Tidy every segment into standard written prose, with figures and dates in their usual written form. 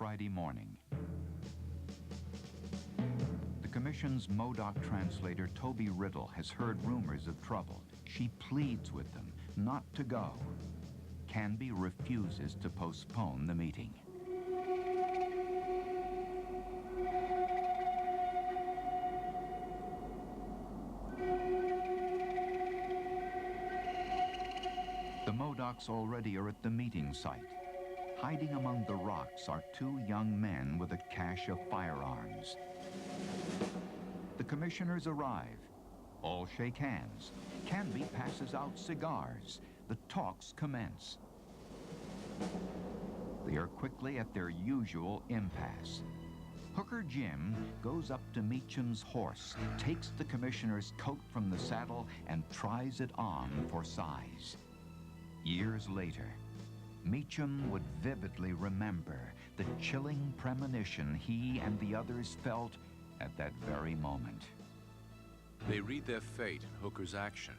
Friday morning. The Commission's Modoc translator, Toby Riddle, has heard rumors of trouble. She pleads with them not to go. Canby refuses to postpone the meeting. The Modocs already are at the meeting site. Hiding among the rocks are two young men with a cache of firearms. The commissioners arrive. All shake hands. Canby passes out cigars. The talks commence. They are quickly at their usual impasse. Hooker Jim goes up to Meacham's horse, takes the commissioner's coat from the saddle, and tries it on for size. Years later, Meacham would vividly remember the chilling premonition he and the others felt at that very moment. They read their fate in Hooker's action.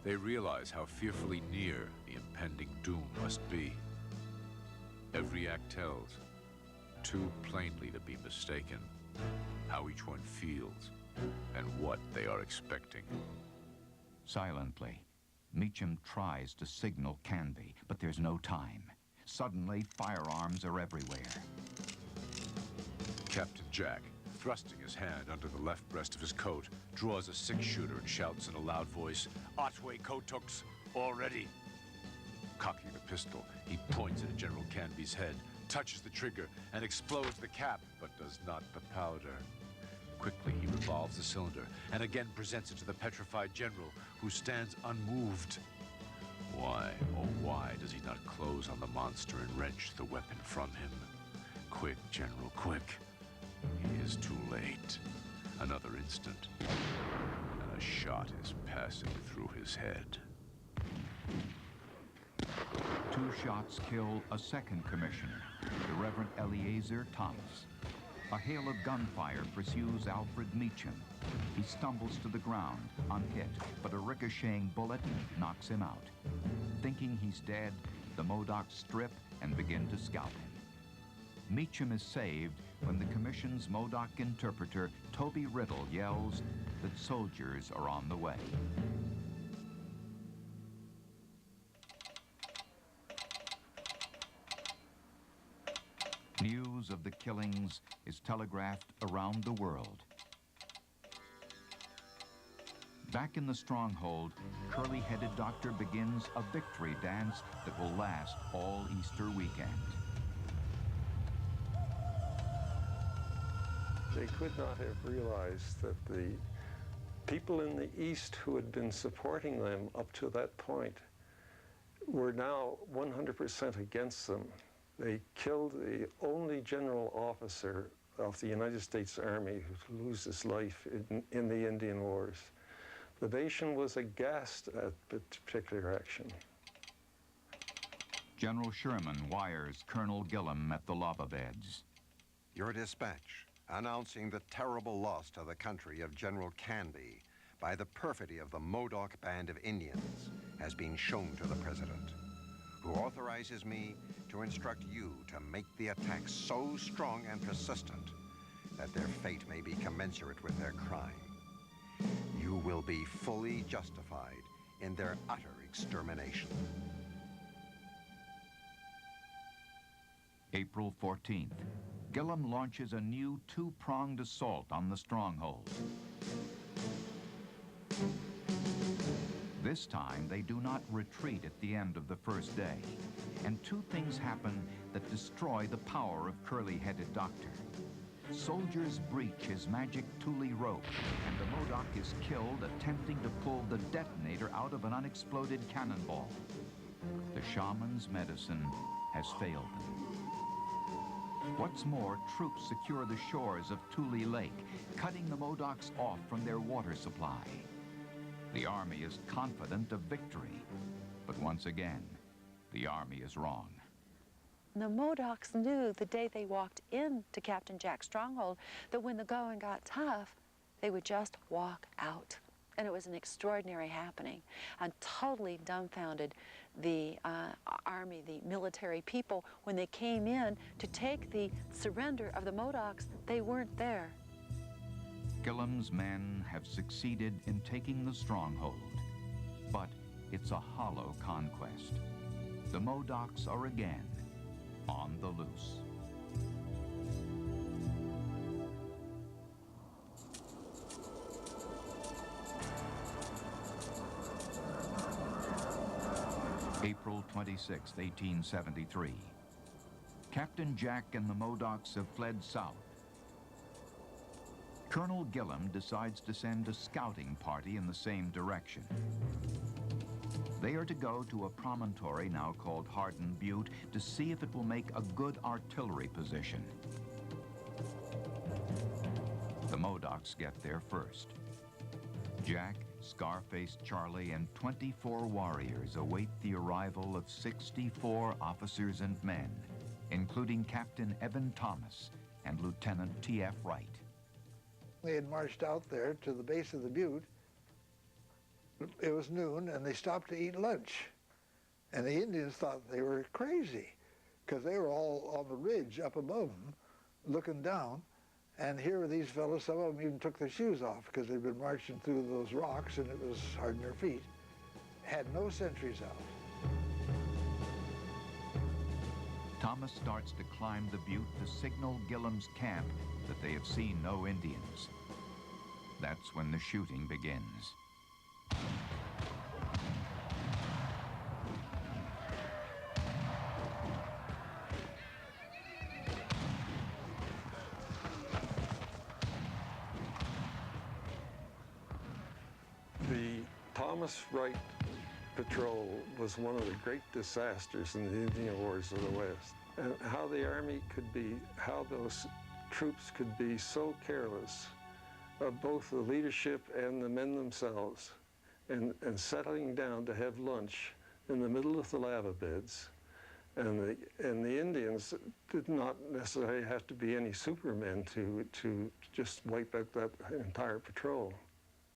They realize how fearfully near the impending doom must be. Every act tells, too plainly to be mistaken, how each one feels and what they are expecting. Silently, Meacham tries to signal Canby, but there's no time. Suddenly, firearms are everywhere. Captain Jack, thrusting his hand under the left breast of his coat, draws a six-shooter and shouts in a loud voice, "Otway Kotooks, all ready!" Cocking the pistol, he points at General Canby's head, touches the trigger, and explodes the cap, but does not the powder. Quickly, he revolves the cylinder and again presents it to the petrified general, who stands unmoved. Why, oh why, does he not close on the monster and wrench the weapon from him? Quick, General, quick. He is too late. Another instant, and a shot is passing through his head. Two shots kill a second commissioner, the Reverend Eleazar Thomas. A hail of gunfire pursues Alfred Meacham. He stumbles to the ground, unhit, but a ricocheting bullet knocks him out. Thinking he's dead, the Modocs strip and begin to scalp him. Meacham is saved when the Commission's Modoc interpreter, Toby Riddle, yells that soldiers are on the way. News of the killings is telegraphed around the world. Back in the stronghold, curly-headed Doctor begins a victory dance that will last all Easter weekend. They could not have realized that the people in the East who had been supporting them up to that point were now 100% against them. They killed the only general officer of the United States Army who lose his life in the Indian Wars. The nation was aghast at that particular action. General Sherman wires Colonel Gillem at the lava beds. Your dispatch announcing the terrible loss to the country of General Canby by the perfidy of the Modoc band of Indians has been shown to the President, who authorizes me to instruct you to make the attacks so strong and persistent that their fate may be commensurate with their crime. You will be fully justified in their utter extermination. April 14th. Gillem launches a new two-pronged assault on the stronghold. This time, they do not retreat at the end of the first day. And two things happen that destroy the power of curly-headed Doctor. Soldiers breach his magic Thule rope, and the Modoc is killed attempting to pull the detonator out of an unexploded cannonball. The shaman's medicine has failed them. What's more, troops secure the shores of Thule Lake, cutting the Modocs off from their water supply. The army is confident of victory, but once again, the army is wrong. The Modocs knew the day they walked into Captain Jack's stronghold that when the going got tough, they would just walk out. And it was an extraordinary happening, and totally dumbfounded the army, the military people. When they came in to take the surrender of the Modocs, they weren't there. Gillam's men have succeeded in taking the stronghold, but it's a hollow conquest. The Modocs are again on the loose. April 26, 1873. Captain Jack and the Modocs have fled south. Colonel Gillam decides to send a scouting party in the same direction. They are to go to a promontory now called Hardin Butte to see if it will make a good artillery position. The Modocs get there first. Jack, Scarface Charlie, and 24 warriors await the arrival of 64 officers and men, including Captain Evan Thomas and Lieutenant T.F. Wright. They had marched out there to the base of the butte. It was noon, and they stopped to eat lunch. And the Indians thought they were crazy, because they were all on the ridge up above them, looking down. And here were these fellows, some of them even took their shoes off because they'd been marching through those rocks and it was hard on their feet. Had no sentries out. Thomas starts to climb the butte to signal Gillam's camp that they have seen no Indians. That's when the shooting begins. The Thomas Wright Patrol was one of the great disasters in the Indian Wars of the West. And how the Army could be, how those troops could be so careless of both the leadership and the men themselves, and settling down to have lunch in the middle of the lava beds. And the Indians did not necessarily have to be any supermen to just wipe out that entire patrol.